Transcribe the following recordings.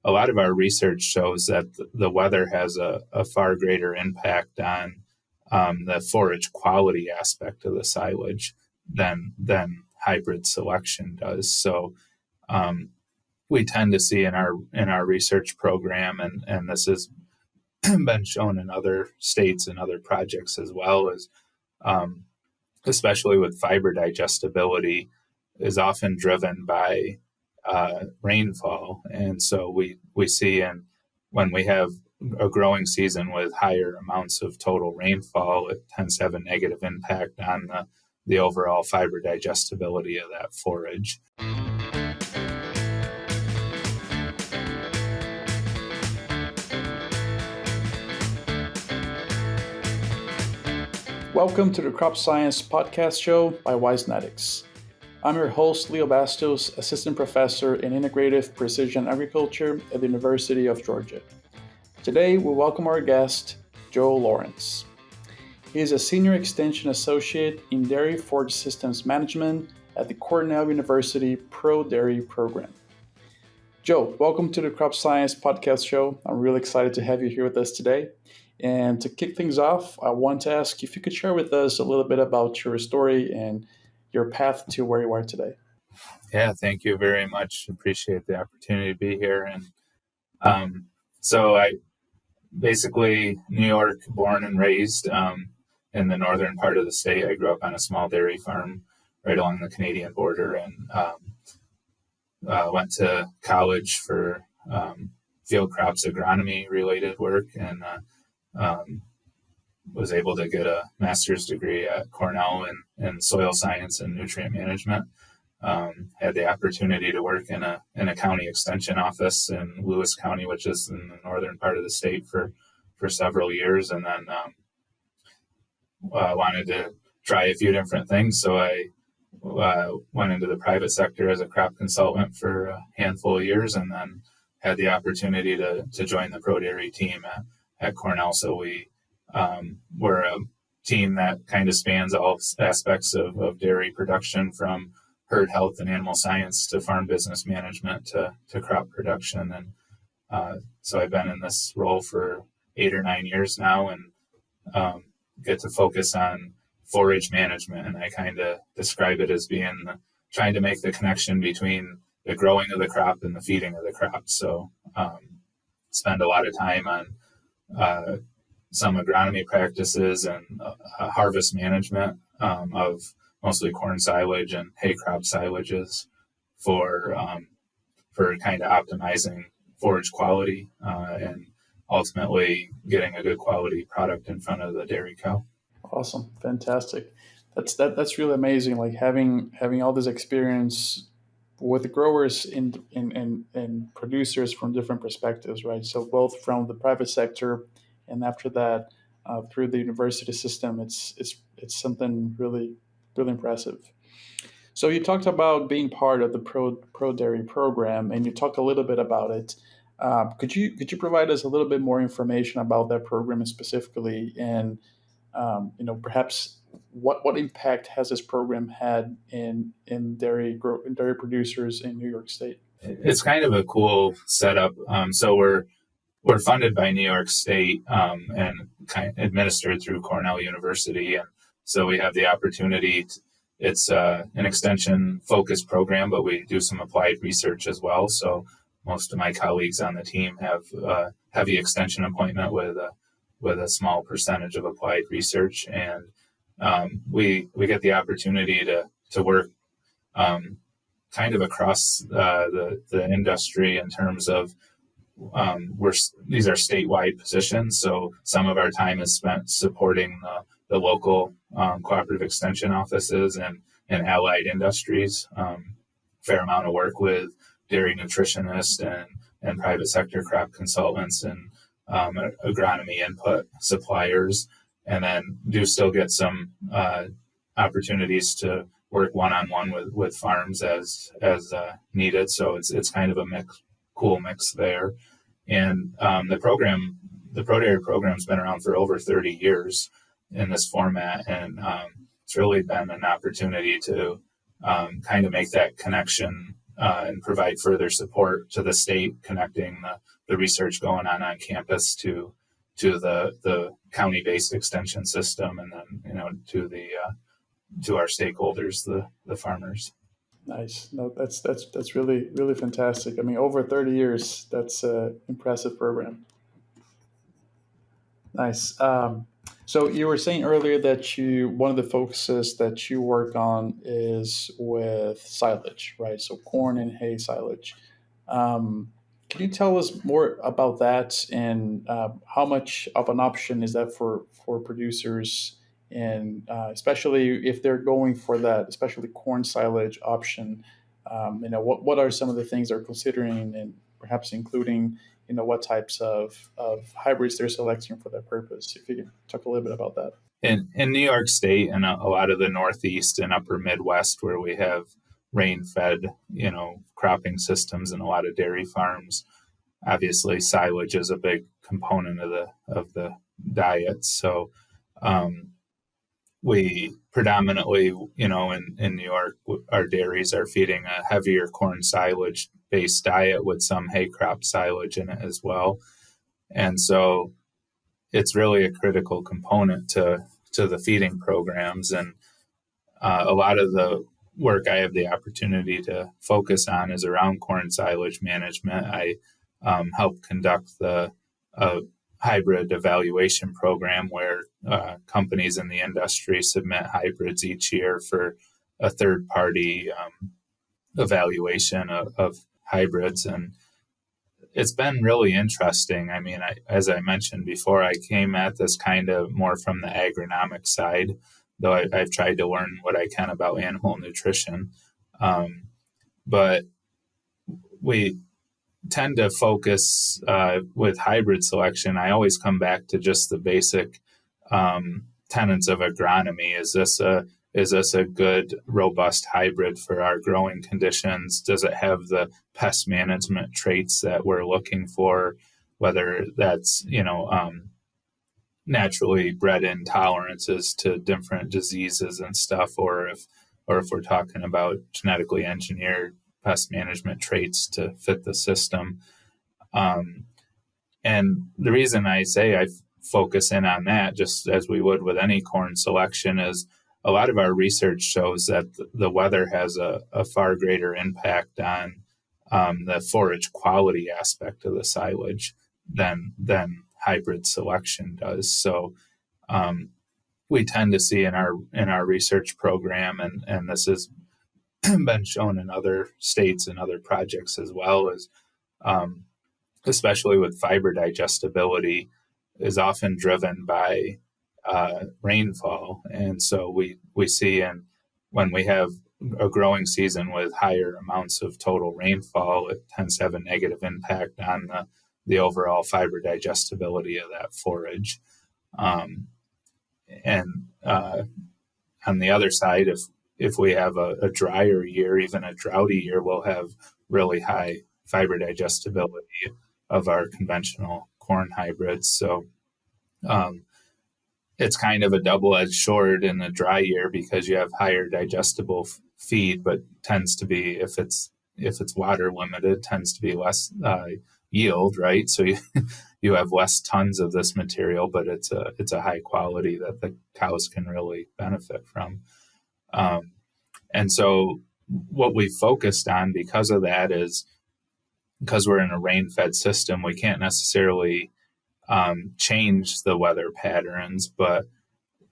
a lot of our research shows that the weather has a far greater impact on the forage quality aspect of the silage than hybrid selection does. So we tend to see in our research program, and this has been shown in other states and other projects as well, as especially with fiber digestibility, is often driven by rainfall. And so we see when we have a growing season with higher amounts of total rainfall, it tends to have a negative impact on the overall fiber digestibility of that forage. Welcome to the Crop Science Podcast Show by Wisenetics. I'm your host, Leo Bastos, Assistant Professor in Integrative Precision Agriculture at the University of Georgia. Today, we welcome our guest, Joe Lawrence. He is a Senior Extension Associate in Dairy Forage Systems Management at the Cornell University Pro Dairy Program. Joe, welcome to the Crop Science Podcast Show. I'm really excited to have you here with us today. And to kick things off, I want to ask if you could share with us a little bit about your story and your path to where you are today. Yeah, thank you very much. Appreciate the opportunity to be here. And so I basically New York, born and raised in the northern part of the state. I grew up on a small dairy farm right along the Canadian border, and went to college for field crops agronomy related work, and was able to get a master's degree at Cornell in soil science and nutrient management. Had the opportunity to work in a county extension office in Lewis County, which is in the northern part of the state, for several years, and then wanted to try a few different things. So I went into the private sector as a crop consultant for a handful of years, and then had the opportunity to join the Pro Dairy team at Cornell. So we're a team that kind of spans all aspects of dairy production, from herd health and animal science to farm business management to crop production. And so I've been in this role for 8 or 9 years now, and get to focus on forage management. And I kind of describe it as being trying to make the connection between the growing of the crop and the feeding of the crop. So spend a lot of time on some agronomy practices and harvest management of mostly corn silage and hay crop silages for kind of optimizing forage quality and ultimately getting a good quality product in front of the dairy cow. Awesome, fantastic. That's really amazing. Like having all this experience with growers and producers from different perspectives, right? So both from the private sector, and after that through the university system, it's something really, really impressive. So you talked about being part of the Pro Dairy program, and you talked a little bit about it. Could you provide us a little bit more information about that program specifically, and perhaps what impact has this program had in dairy producers in New York State? It's kind of a cool setup. So we're funded by New York State and kind of administered through Cornell University, and so we have the opportunity. It's an extension-focused program, but we do some applied research as well. So most of my colleagues on the team have a heavy extension appointment with a small percentage of applied research, and we get the opportunity to work kind of across the industry in terms of these are statewide positions. So some of our time is spent supporting the local cooperative extension offices and allied industries. Fair amount of work with dairy nutritionists and private sector crop consultants and agronomy input suppliers, and then do still get some opportunities to work one-on-one with farms as needed. So it's kind of a cool mix there. And the Pro Dairy program's been around for over 30 years in this format, and it's really been an opportunity to kind of make that connection and provide further support to the state, connecting the research going on campus to the county-based extension system, and then to our stakeholders, the farmers. Nice. No, that's really really fantastic. I mean, over 30 years. That's an impressive program. Nice. So you were saying earlier that you one of the focuses that you work on is with silage, right? So corn and hay silage. Can you tell us more about that, and how much of an option is that for producers, and especially if they're going for that, especially corn silage option? What are some of the things they're considering, and perhaps including what types of hybrids they're selecting for that purpose? If you can talk a little bit about that. In New York State and a lot of the Northeast and Upper Midwest, where we have rain-fed, cropping systems and a lot of dairy farms, obviously silage is a big component of the diet. So we predominantly, in New York, our dairies are feeding a heavier corn silage based diet with some hay crop silage in it as well. And so it's really a critical component to the feeding programs. And a lot of the work I have the opportunity to focus on is around corn silage management. I help conduct the hybrid evaluation program where companies in the industry submit hybrids each year for a third party evaluation of hybrids. And it's been really interesting. I mean, as I mentioned before, I came at this kind of more from the agronomic side, though I've tried to learn what I can about animal nutrition. But we tend to focus with hybrid selection. I always come back to just the basic tenets of agronomy. Is this a good, robust hybrid for our growing conditions? Does it have the pest management traits that we're looking for? Whether that's naturally bred intolerances to different diseases and stuff, or if we're talking about genetically engineered pest management traits to fit the system. And the reason I say I focus in on that, just as we would with any corn selection, is a lot of our research shows that the weather has a far greater impact on the forage quality aspect of the silage than hybrid selection does. So we tend to see in our research program, and this has been shown in other states and other projects as well, is especially with fiber digestibility, is often driven by rainfall. And so we see when we have a growing season with higher amounts of total rainfall, it tends to have a negative impact on the overall fiber digestibility of that forage. And on the other side, if we have a drier year, even a droughty year, we'll have really high fiber digestibility of our conventional corn hybrids. So it's kind of a double-edged sword in the dry year, because you have higher digestible feed, but tends to be, if it's water limited, tends to be less yield, right? So you have less tons of this material, but it's a high quality that the cows can really benefit from. And so what we focused on because of that is, because we're in a rain-fed system, we can't necessarily change the weather patterns, but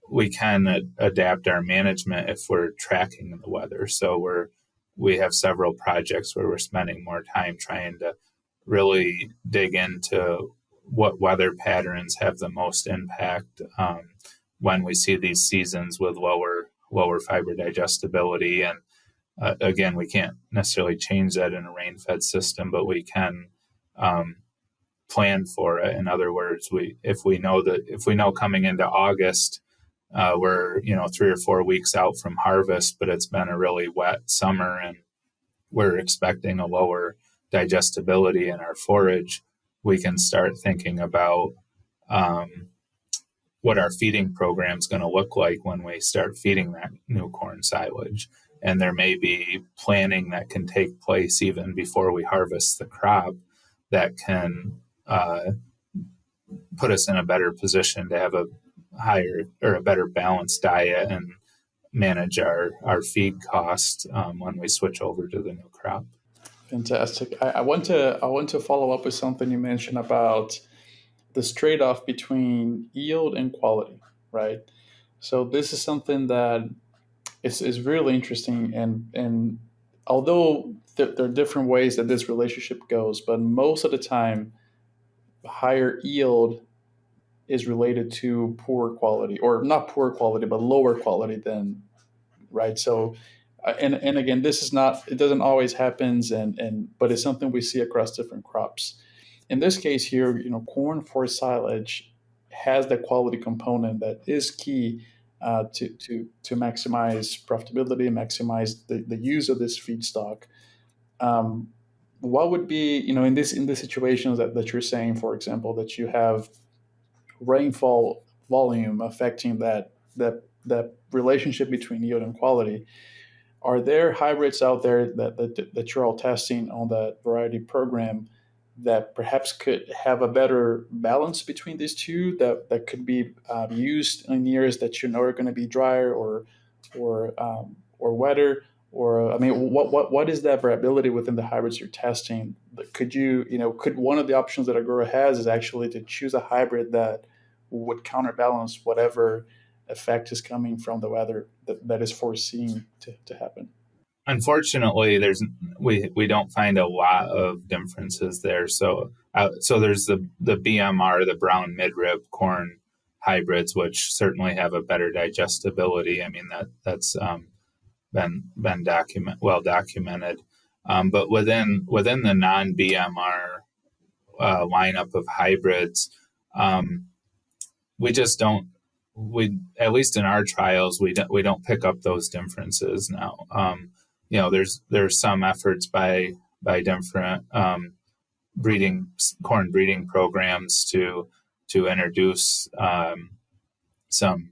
we can adapt our management if we're tracking the weather. So we have several projects where we're spending more time trying to really dig into what weather patterns have the most impact when we see these seasons with lower fiber digestibility. And again, we can't necessarily change that in a rain-fed system, but we can plan for it. In other words, if we know coming into August, we're 3 or 4 weeks out from harvest, but it's been a really wet summer and we're expecting a lower digestibility in our forage, we can start thinking about what our feeding program is going to look like when we start feeding that new corn silage. and there may be planning that can take place even before we harvest the crop that can put us in a better position to have a higher or a better balanced diet and manage our feed cost when we switch over to the new crop. Fantastic. I want to follow up with something you mentioned about this trade-off between yield and quality, right? So this is something that is really interesting, and although there are different ways that this relationship goes, but most of the time, higher yield is related to poor quality, or not poor quality, but lower quality than, right. So and again, this is not, it doesn't always happens, and but it's something we see across different crops. In this case here, corn for silage has the quality component that is key to maximize profitability, maximize the use of this feedstock. um, what would be, in this situations that you're saying, for example, that you have rainfall volume affecting that relationship between yield and quality? Are there hybrids out there that you're all testing on that variety program that perhaps could have a better balance between these two, that could be used in years that you know are going to be drier or wetter? Or I mean, what is that variability within the hybrids you're testing? Could one of the options that a grower has is actually to choose a hybrid that would counterbalance whatever effect is coming from the weather that is foreseen to happen? Unfortunately, we don't find a lot of differences there. So there's the BMR, the brown midrib corn hybrids, which certainly have a better digestibility. I mean, that's been well documented. But within the non BMR lineup of hybrids, we just don't. We, at least in our trials, we don't pick up those differences now. There's some efforts by different corn breeding programs to introduce some,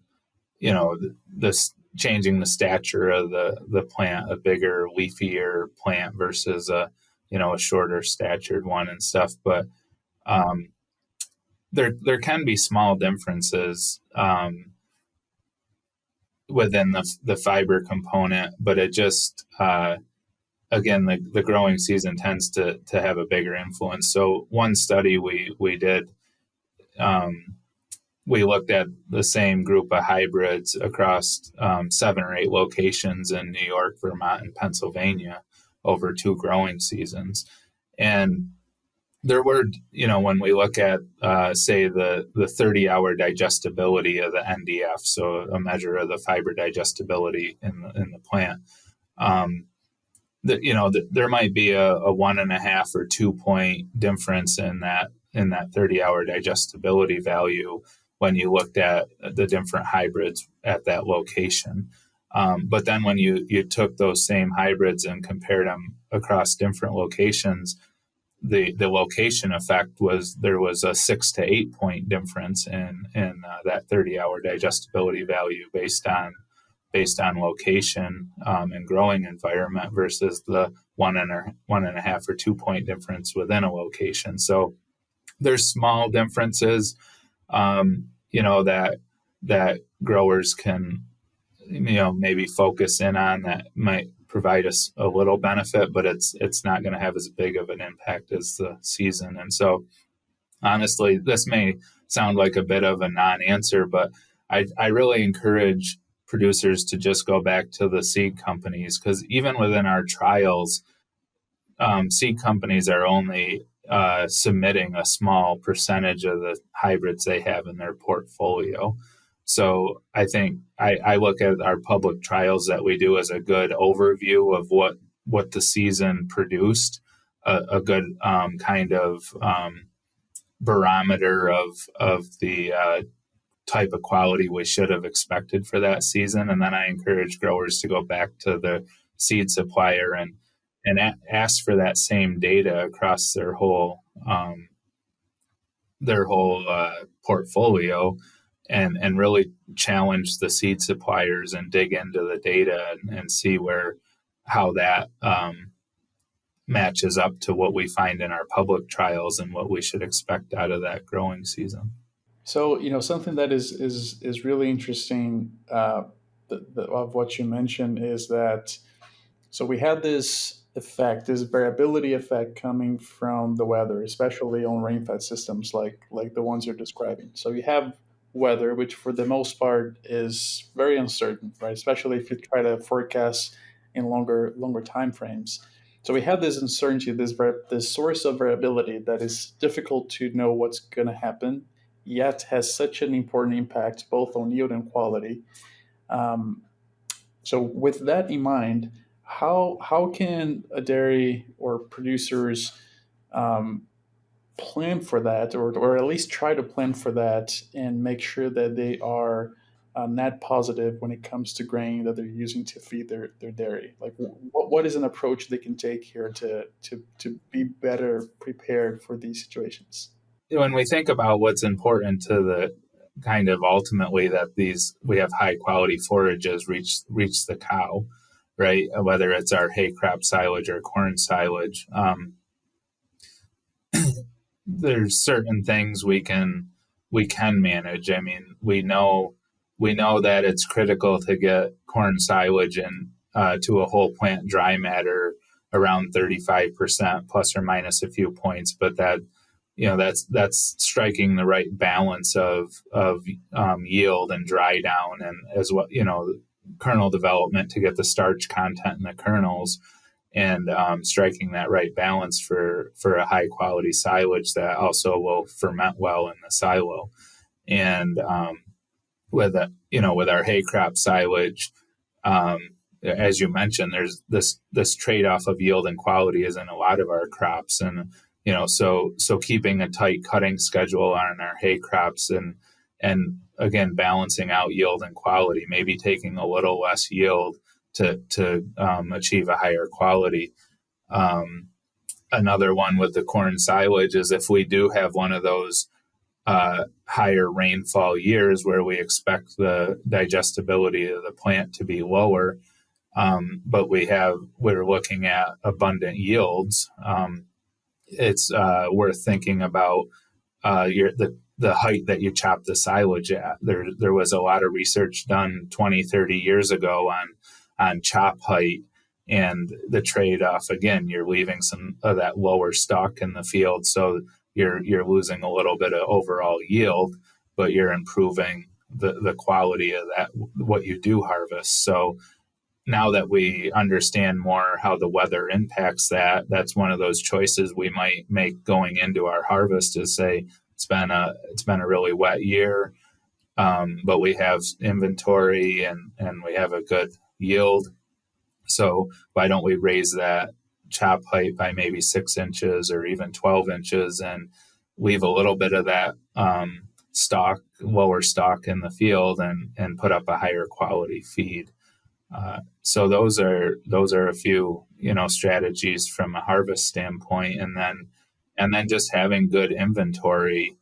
this changing the stature of the plant, a bigger, leafier plant versus a shorter statured one and stuff. But there can be small differences within the fiber component, but it just again, the growing season tends to have a bigger influence. So one study we did, we looked at the same group of hybrids across 7 or 8 locations in New York, Vermont, and Pennsylvania over 2 growing seasons. And there were, when we look at, say, the 30-hour digestibility of the NDF, so a measure of the fiber digestibility in the plant, there might be a 1.5 or 2 point difference in that 30-hour digestibility value when you looked at the different hybrids at that location. But then when you took those same hybrids and compared them across different locations, the location effect was there was a 6 to 8 point difference in that 30-hour digestibility value based on location and growing environment versus the 1.5 or 2 point difference within a location. So there's small differences, that growers can, maybe focus in on that might provide us a little benefit, but it's not going to have as big of an impact as the season. And so, honestly, this may sound like a bit of a non-answer, but I really encourage producers to just go back to the seed companies, because even within our trials, seed companies are only submitting a small percentage of the hybrids they have in their portfolio. So I think I look at our public trials that we do as a good overview of what the season produced, a good kind of barometer of the type of quality we should have expected for that season. And then I encourage growers to go back to the seed supplier and ask for that same data across their whole portfolio, and really challenge the seed suppliers and dig into the data and see how that matches up to what we find in our public trials and what we should expect out of that growing season. So something that is really interesting of what you mentioned is that so we have this effect, this variability effect coming from the weather, especially on rain-fed systems like the ones you're describing. So you have weather, which for the most part is very uncertain, right? Especially if you try to forecast in longer time frames. So we have this uncertainty, this source of variability that is difficult to know what's going to happen, yet has such an important impact both on yield and quality. Um, so with that in mind, how can a dairy or producers um, plan for that, or at least try to plan for that, and make sure that they are net positive when it comes to grain that they're using to feed their dairy? Like, what is an approach they can take here to be better prepared for these situations? When we think about what's important to the kind of ultimately that we have high quality forages reach the cow, right? Whether it's our hay crop silage or corn silage, there's certain things we can manage. I mean, we know that it's critical to get corn silage and to a whole plant dry matter around 35% plus or minus a few points, but that's striking the right balance of yield and dry down, and as well, kernel development to get the starch content in the kernels, and striking that right balance for a high quality silage that also will ferment well in the silo. And with our hay crop silage, as you mentioned, there's this trade off of yield and quality is in a lot of our crops, and so keeping a tight cutting schedule on our hay crops, and again balancing out yield and quality, maybe taking a little less yield to achieve a higher quality. Another one with the corn silage is if we do have one of those higher rainfall years where we expect the digestibility of the plant to be lower, but we're looking at abundant yields. It's worth thinking about the height that you chop the silage at. There was a lot of research done 20, 30 years ago on chop height, and the trade-off, again, you're leaving some of that lower stalk in the field, so you're losing a little bit of overall yield, but you're improving the quality of that what you do harvest. So now that we understand more how the weather impacts that's one of those choices we might make going into our harvest, is say it's been a really wet year, but we have inventory and we have a good yield. So why don't we raise that chop height by maybe 6 inches or even 12 inches and leave a little bit of that lower stalk in the field and put up a higher quality feed. So those are a few strategies from a harvest standpoint, and then just having good inventory.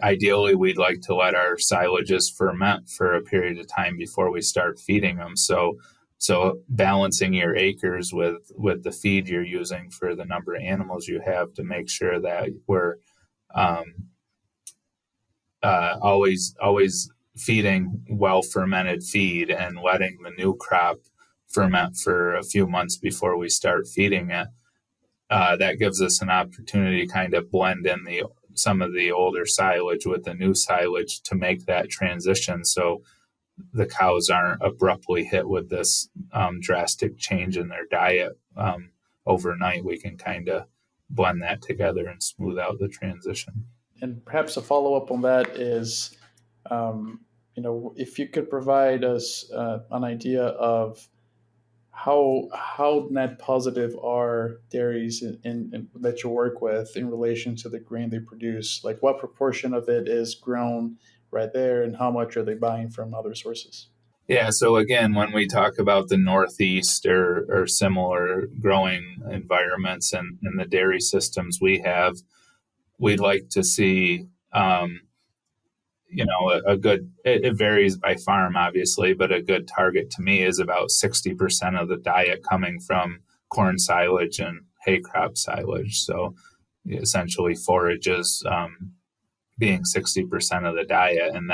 Ideally, we'd like to let our silages ferment for a period of time before we start feeding them. So balancing your acres with the feed you're using for the number of animals you have to make sure that we're always feeding well fermented feed and letting the new crop ferment for a few months before we start feeding it. That gives us an opportunity to kind of blend in some of the older silage with the new silage to make that transition, so the cows aren't abruptly hit with this drastic change in their diet overnight. We can kind of blend that together and smooth out the transition. And perhaps a follow up on that is, if you could provide us an idea of how net positive are dairies that you work with in relation to the grain they produce? Like, what proportion of it is grown right there, and how much are they buying from other sources? Yeah, so again, when we talk about the Northeast or similar growing environments and the dairy systems we have, we'd like to see a good, it varies by farm, obviously, but a good target to me is about 60% of the diet coming from corn silage and hay crop silage. So essentially forages being 60% of the diet. And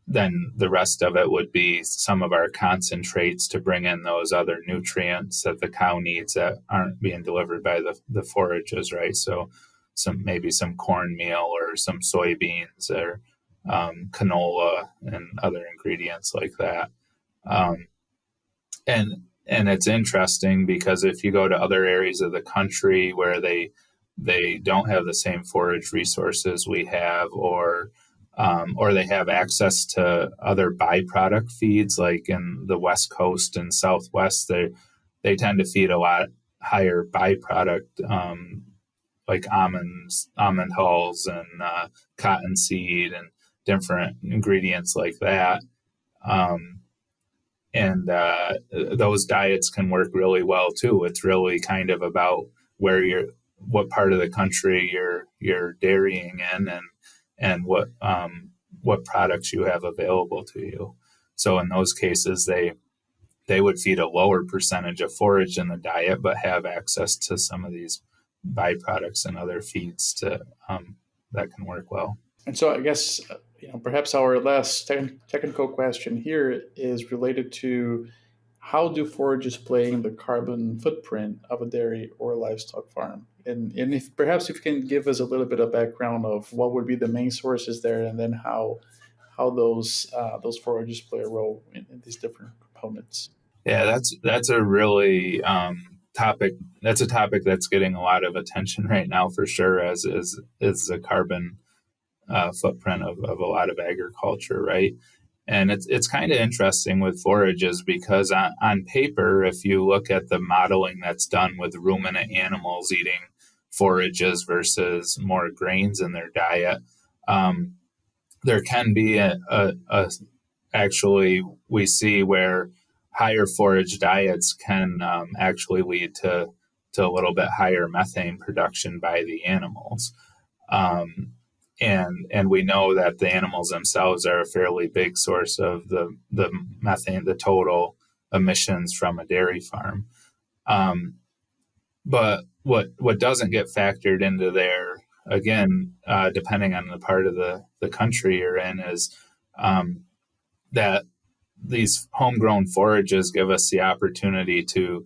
then the rest of it would be some of our concentrates to bring in those other nutrients that the cow needs that aren't being delivered by the forages, right? So maybe some cornmeal or some soybeans or canola and other ingredients like that. Um, and it's interesting because if you go to other areas of the country where they don't have the same forage resources we have, or they have access to other byproduct feeds, like in the West Coast and Southwest, they tend to feed a lot higher byproduct, like almond hulls, and cottonseed, and different ingredients like that. Um, and those diets can work really well too. It's really kind of about what part of the country you're dairying in, and what products you have available to you. So in those cases, they would feed a lower percentage of forage in the diet, but have access to some of these byproducts and other feeds that can work well. And so I guess perhaps our last technical question here is related to how do forages play in the carbon footprint of a dairy or livestock farm? And if perhaps if you can give us a little bit of background of what would be the main sources there, and then how those forages play a role in these different components. Yeah, that's a really topic. That's a topic that's getting a lot of attention right now, for sure, as is the carbon footprint of a lot of agriculture, right? And it's kind of interesting with forages because on paper, if you look at the modeling that's done with ruminant animals eating forages versus more grains in their diet, there can be actually, we see where higher forage diets can actually lead to a little bit higher methane production by the animals. And we know that the animals themselves are a fairly big source of the methane, the total emissions from a dairy farm. But what doesn't get factored into there, again, depending on the part of the country you're in, is that these homegrown forages give us the opportunity to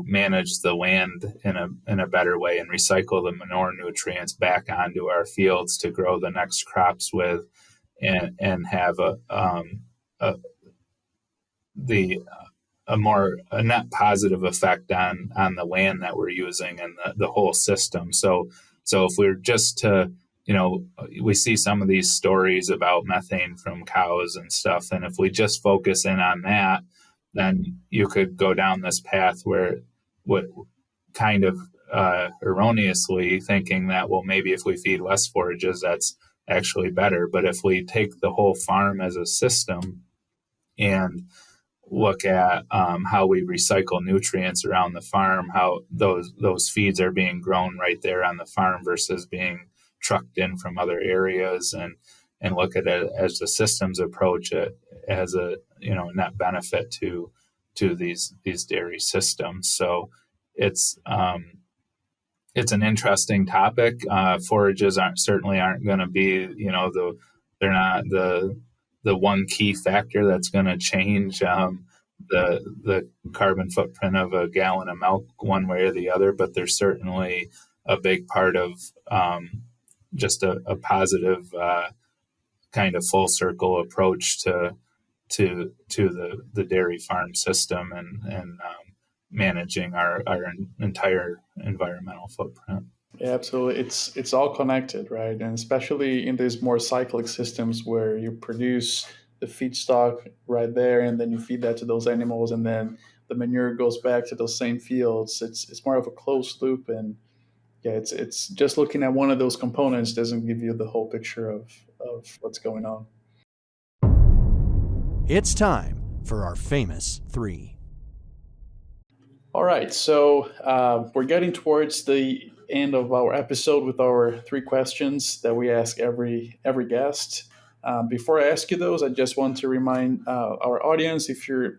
manage the land in a better way and recycle the manure nutrients back onto our fields to grow the next crops with, and have a net positive effect on the land that we're using and the whole system. So if we're just to, we see some of these stories about methane from cows and stuff, and if we just focus in on that, then you could go down this path where what kind of erroneously thinking that, well, maybe if we feed less forages, that's actually better. But if we take the whole farm as a system and look at how we recycle nutrients around the farm, how those feeds are being grown right there on the farm versus being trucked in from other areas, and look at it as a systems approach, it as a net benefit to these dairy systems. So it's an interesting topic. Forages certainly aren't going to be they're not the one key factor that's going to change the carbon footprint of a gallon of milk one way or the other, but they're certainly a big part of just a positive kind of full circle approach to the dairy farm system and managing our entire environmental footprint. Yeah, absolutely. It's all connected, right? And especially in these more cyclic systems where you produce the feedstock right there, and then you feed that to those animals, and then the manure goes back to those same fields. It's more of a closed loop, and yeah, it's just looking at one of those components doesn't give you the whole picture of what's going on. It's time for our famous three. All right, so we're getting towards the end of our episode with our 3 questions that we ask every guest. Before I ask you those, I just want to remind our audience, if you're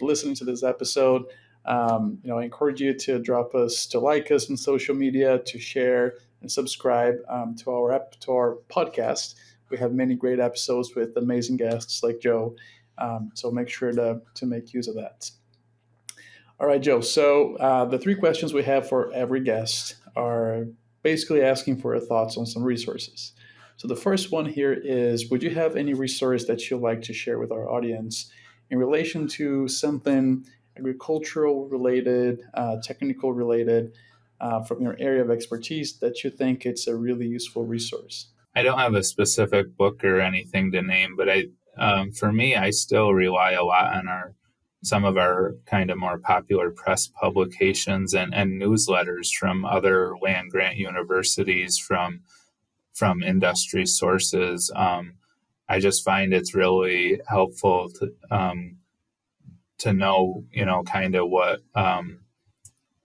listening to this episode, I encourage you to like us on social media, to share and subscribe to our podcast. We have many great episodes with amazing guests like Joe. So make sure to make use of that. All right, Joe. So the 3 questions we have for every guest are basically asking for your thoughts on some resources. So the first one here is, would you have any resource that you'd like to share with our audience in relation to something agricultural related, technical related, from your area of expertise that you think it's a really useful resource? I don't have a specific book or anything to name, but for me, I still rely a lot on some of our kind of more popular press publications and newsletters from other land grant universities, from industry sources. I just find it's really helpful to know, kind of what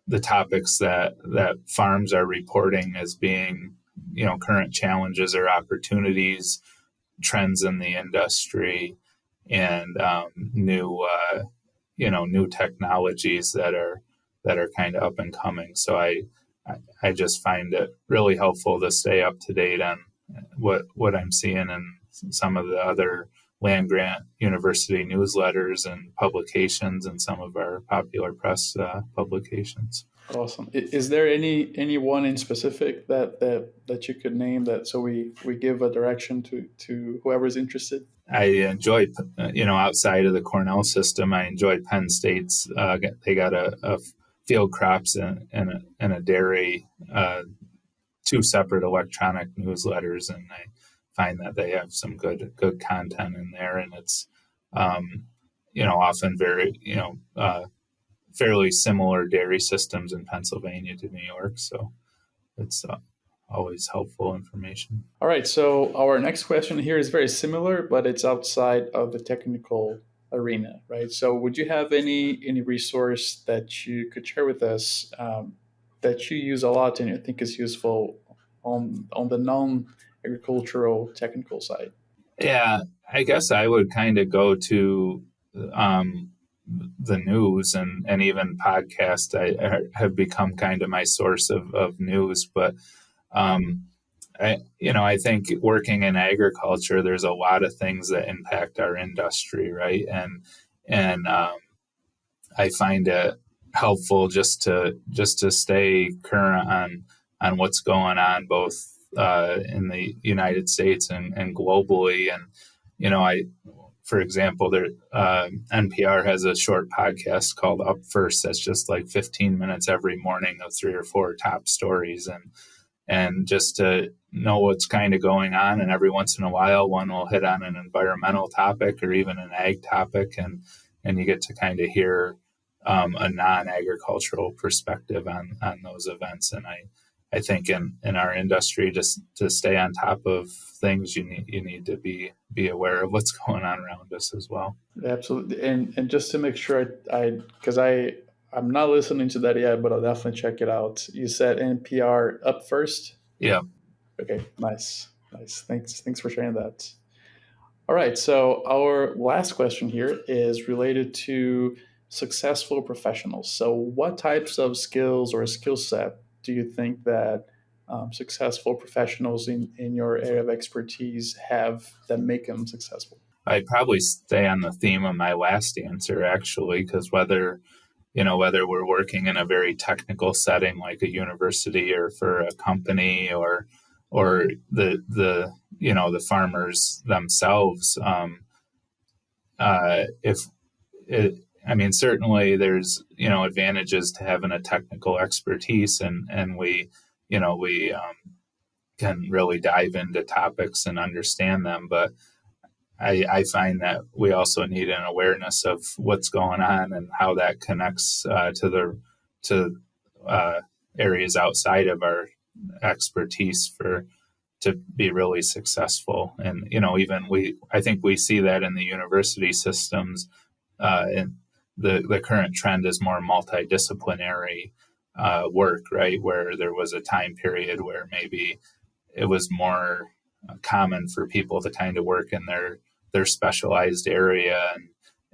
the topics that farms are reporting as being, current challenges or opportunities, trends in the industry, and new technologies that are kind of up and coming. So I just find it really helpful to stay up to date on what I'm seeing in some of the other land grant university newsletters and publications and some of our popular press publications. Awesome. Is there any one in specific that you could name, that so we give a direction to whoever's interested? I enjoy, outside of the Cornell system, I enjoy Penn State's. They got a field crops and a dairy, 2 separate electronic newsletters, and I find that they have some good content in there, and it's often very fairly similar dairy systems in Pennsylvania to New York, so it's always helpful information. All right, so our next question here is very similar, but it's outside of the technical arena, right? So would you have any resource that you could share with us that you use a lot and you think is useful on the non-agricultural technical side? Yeah, I guess I would kind of go to the news and even podcasts. I have become kind of my source of news, but I think working in agriculture, there's a lot of things that impact our industry, right? And I find it helpful just to stay current on what's going on, both in the United States and globally. And for example, NPR has a short podcast called Up First that's just like 15 minutes every morning of 3 or 4 top stories, and just to know what's kind of going on. And every once in a while, one will hit on an environmental topic or even an ag topic, and you get to kind of hear a non-agricultural perspective on those events. And I think in our industry, just to stay on top of things, you need to be aware of what's going on around us as well. Absolutely. And just to make sure because I'm not listening to that yet, but I'll definitely check it out. You said NPR Up First? Yeah. Okay, nice. Thanks for sharing that. All right, so our last question here is related to successful professionals. So what types of skills or skill set do you think that successful professionals in your area of expertise have that make them successful? I'd probably stay on the theme of my last answer, actually, because whether we're working in a very technical setting like a university or for a company or the farmers themselves, certainly there's advantages to having a technical expertise, and we can really dive into topics and understand them, but I find that we also need an awareness of what's going on and how that connects to areas outside of our expertise to be really successful. And I think we see that in the university systems. And the current trend is more multidisciplinary work, right? Where there was a time period where maybe it was more common for people to kind of work in their specialized area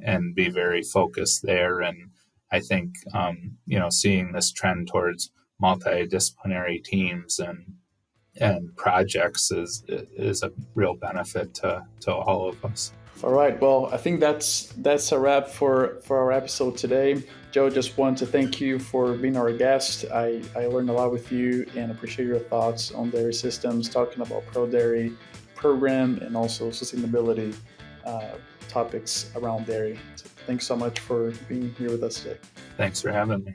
and be very focused there. And I think seeing this trend towards multidisciplinary teams and projects is a real benefit to all of us. All right. Well, I think that's a wrap for our episode today. Joe, just want to thank you for being our guest. I learned a lot with you and appreciate your thoughts on dairy systems, talking about Pro Dairy program and also sustainability topics around dairy. So thanks so much for being here with us today. Thanks for having me.